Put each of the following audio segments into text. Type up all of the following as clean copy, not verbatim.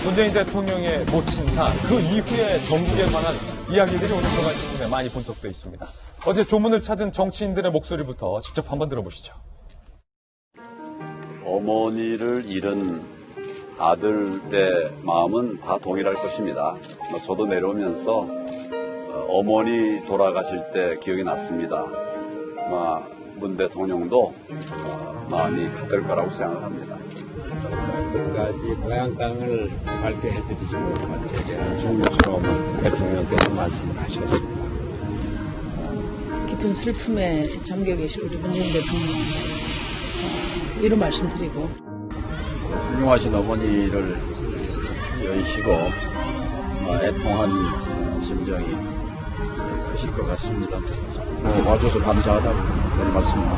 문재인 대통령의 모친 사, 그 이후에 전국에 관한 이야기들이 오늘 조간신문에 많이 분석되어 있습니다. 어제 조문을 찾은 정치인들의 목소리부터 직접 한번 들어보시죠. 어머니를 잃은 아들의 마음은 다 동일할 것입니다. 저도 내려오면서 어머니 돌아가실 때 기억이 났습니다. 문 대통령도 마음이 같을 거라고 생각을 합니다. 끝까지 고향 땅을 밝게 해드리지 못한 데 대한 송구스러움을 대통령께서 말씀을 하셨습니다. 깊은 슬픔에 잠겨 계실 우리 문재인 대통령 이런 말씀드리고 훌륭하신 어머니를 여의시고 애통한 심정이 크실 것 같습니다. 와줘서 감사하다고 그런 말씀드립니다.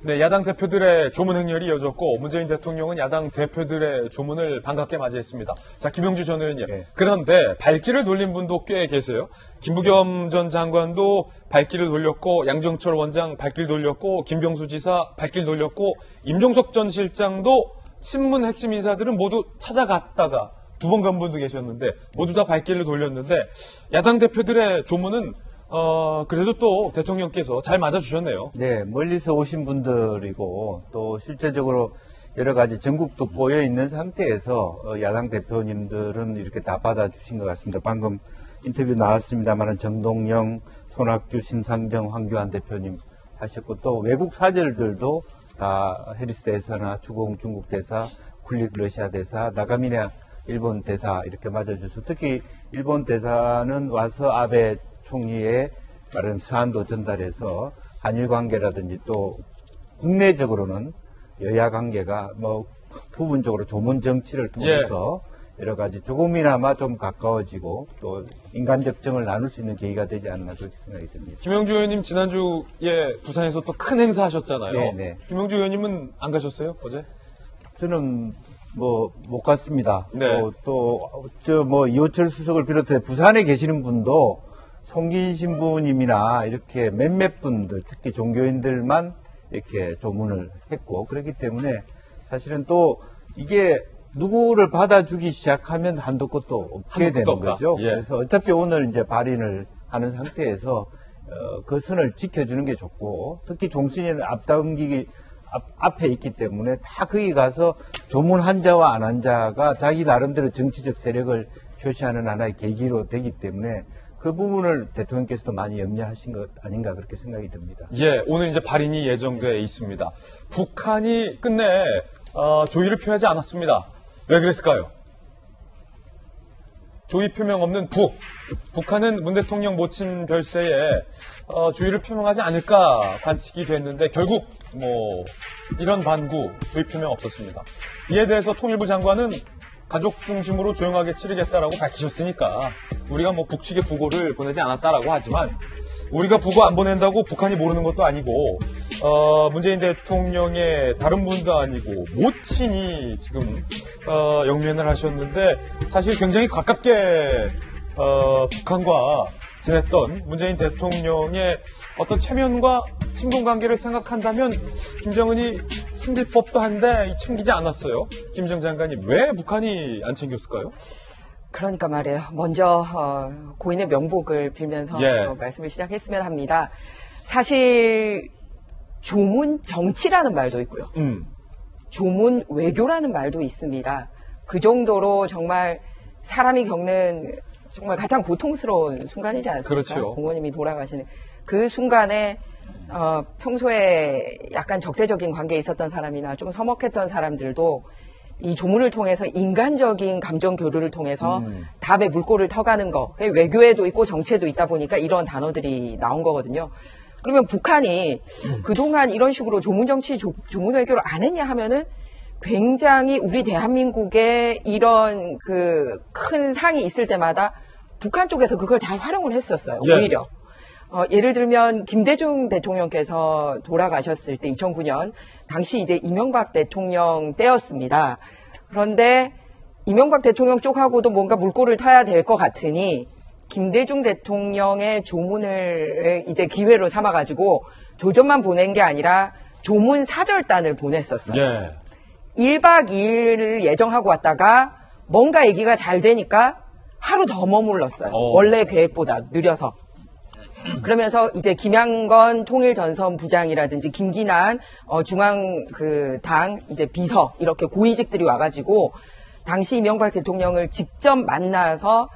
네, 야당 대표들의 조문 행렬이 이어졌고 문재인 대통령은 야당 대표들의 조문을 반갑게 맞이했습니다. 자, 김영주 전 의원님. 네. 그런데 발길을 돌린 분도 꽤 계세요. 김부겸 전 장관도 발길을 돌렸고 양정철 원장 발길 돌렸고 김병수 지사 발길 돌렸고 임종석 전 실장도 친문 핵심 인사들은 모두 찾아갔다가 두 번 간 분도 계셨는데 모두 다 발길을 돌렸는데 야당 대표들의 조문은 그래도 또 대통령께서 잘 맞아주셨네요. 네, 멀리서 오신 분들이고 또 실제적으로 여러 가지 전국도 꼬여 있는 상태에서 야당 대표님들은 이렇게 다 받아주신 것 같습니다. 방금 인터뷰 나왔습니다만 정동영, 손학규, 심상정, 황교안 대표님 하셨고 또 외국 사절들도 다 해리스 대사나 추공 중국 대사, 쿨릭 러시아 대사, 나가미네 일본 대사 이렇게 맞아주셔서 특히 일본 대사는 와서 아베 총리의 말은 서한도 전달해서 한일 관계라든지 또 국내적으로는 여야 관계가 부분적으로 조문 정치를 통해서 여러 가지 조금이나마 좀 가까워지고 또 인간적 정을 나눌 수 있는 계기가 되지 않나 그렇게 생각이 듭니다. 김영주 의원님 지난주에 부산에서 또 큰 행사 하셨잖아요. 네네. 김영주 의원님은 안 가셨어요 어제? 저는 못 갔습니다. 네. 이호철 수석을 비롯해 부산에 계시는 분도 송긴 신부님이나 이렇게 몇몇 분들, 특히 종교인들만 이렇게 조문을 했고, 그렇기 때문에 사실은 또 이게 누구를 받아주기 시작하면 한도 끝도 없게 되는 거죠. 예. 그래서 어차피 오늘 이제 발인을 하는 상태에서 그 선을 지켜주는 게 좋고, 특히 종신이 앞에 있기 때문에 다 거기 가서 조문 한 자와 안 한 자가 자기 나름대로 정치적 세력을 표시하는 하나의 계기로 되기 때문에 그 부분을 대통령께서도 많이 염려하신 것 아닌가 그렇게 생각이 듭니다. 예, 오늘 이제 발인이 예정돼 있습니다. 북한이 끝내 조의를 표하지 않았습니다. 왜 그랬을까요? 조의 표명 없는 북한은 문 대통령 모친 별세에 조의를 표명하지 않을까 관측이 됐는데 결국 이런 반구 조의 표명 없었습니다. 이에 대해서 통일부 장관은 가족 중심으로 조용하게 치르겠다라고 밝히셨으니까 우리가 북측에 부고를 보내지 않았다라고 하지만 우리가 부고 안 보낸다고 북한이 모르는 것도 아니고 문재인 대통령의 다른 분도 아니고 모친이 지금 영면을 하셨는데 사실 굉장히 가깝게 북한과 지냈던 문재인 대통령의 어떤 체면과 친분 관계를 생각한다면 김정은이 챙길 법도 한데 챙기지 않았어요. 김 전 장관님 왜 북한이 안 챙겼을까요? 그러니까 말이에요. 먼저 고인의 명복을 빌면서 말씀을 시작했으면 합니다. 사실 조문 정치라는 말도 있고요. 조문 외교라는 말도 있습니다. 그 정도로 정말 사람이 겪는 정말 가장 고통스러운 순간이지 않습니까? 그렇죠. 부모님이 돌아가시는 그 순간에 평소에 약간 적대적인 관계에 있었던 사람이나 좀 서먹했던 사람들도 이 조문을 통해서 인간적인 감정 교류를 통해서 답의 물꼬를 터가는 거. 외교에도 있고 정치에도 있다 보니까 이런 단어들이 나온 거거든요. 그러면 북한이 그동안 이런 식으로 조문 정치, 조문 외교를 안 했냐 하면은 굉장히 우리 대한민국에 이런 그 큰 상이 있을 때마다 북한 쪽에서 그걸 잘 활용을 했었어요. 오히려. 예를 들면 김대중 대통령께서 돌아가셨을 때 2009년 당시 이제 이명박 대통령 때였습니다. 그런데 이명박 대통령 쪽하고도 뭔가 물꼬를 터야 될 것 같으니 김대중 대통령의 조문을 이제 기회로 삼아가지고 조전만 보낸 게 아니라 조문 사절단을 보냈었어요. 예. 1박 2일을 예정하고 왔다가 뭔가 얘기가 잘 되니까 하루 더 머물렀어요. 원래 계획보다 느려서. 그러면서 이제 김양건 통일전선 부장이라든지 김기난 중앙 당 이제 비서 이렇게 고위직들이 와가지고 당시 이명박 대통령을 직접 만나서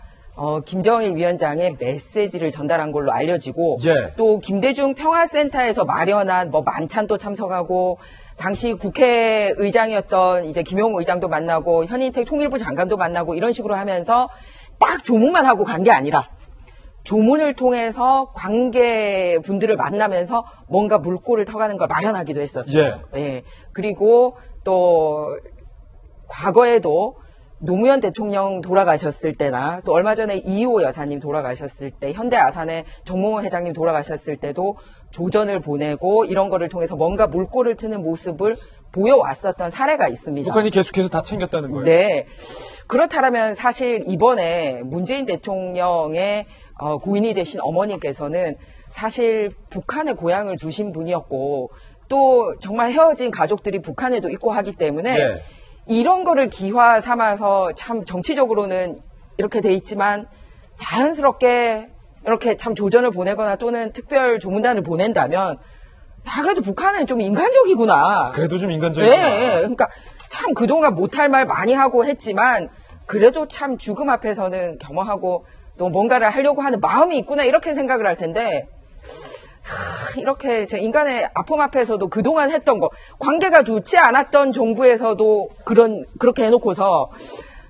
김정일 위원장의 메시지를 전달한 걸로 알려지고 예. 또 김대중 평화센터에서 마련한 뭐 만찬도 참석하고 당시 국회의장이었던 이제 김용호 의장도 만나고 현인택 통일부 장관도 만나고 이런 식으로 하면서 딱 조문만 하고 간 게 아니라 조문을 통해서 관계분들을 만나면서 뭔가 물꼬를 터가는 걸 마련하기도 했었어요. 예. 그리고 또 과거에도 노무현 대통령 돌아가셨을 때나 또 얼마 전에 이호 여사님 돌아가셨을 때 현대 아산의 정몽원 회장님 돌아가셨을 때도 조전을 보내고 이런 거를 통해서 뭔가 물꼬를 트는 모습을 보여왔었던 사례가 있습니다. 북한이 계속해서 다 챙겼다는 거예요. 네. 그렇다면 사실 이번에 문재인 대통령의 고인이 되신 어머니께서는 사실 북한에 고향을 두신 분이었고 또 정말 헤어진 가족들이 북한에도 있고 하기 때문에 네. 이런 거를 기화 삼아서 참 정치적으로는 이렇게 돼 있지만 자연스럽게 이렇게 참 조전을 보내거나 또는 특별 조문단을 보낸다면 그래도 북한은 좀 인간적이구나. 그래도 좀 인간적이구나. 네, 그러니까 참 그동안 못할 말 많이 하고 했지만 그래도 참 죽음 앞에서는 겸허하고 또 뭔가를 하려고 하는 마음이 있구나 이렇게 생각을 할 텐데 이렇게 제 인간의 아픔 앞에서도 그동안 했던 거 관계가 좋지 않았던 정부에서도 그렇게 해놓고서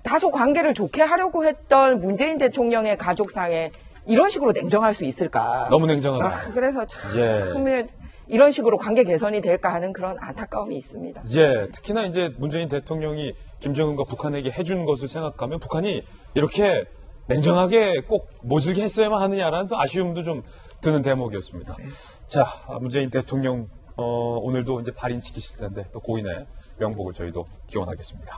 다소 관계를 좋게 하려고 했던 문재인 대통령의 가족상에 이런 식으로 냉정할 수 있을까? 너무 냉정하다. 그래서 참 예. 이런 식으로 관계 개선이 될까 하는 그런 안타까움이 있습니다. 예, 특히나 이제 문재인 대통령이 김정은과 북한에게 해준 것을 생각하면 북한이 이렇게 냉정하게 꼭 모질게 했어야만 하느냐라는 또 아쉬움도 좀 드는 대목이었습니다. 자, 문재인 대통령 오늘도 이제 발인 지키실 텐데 또 고인의 명복을 저희도 기원하겠습니다.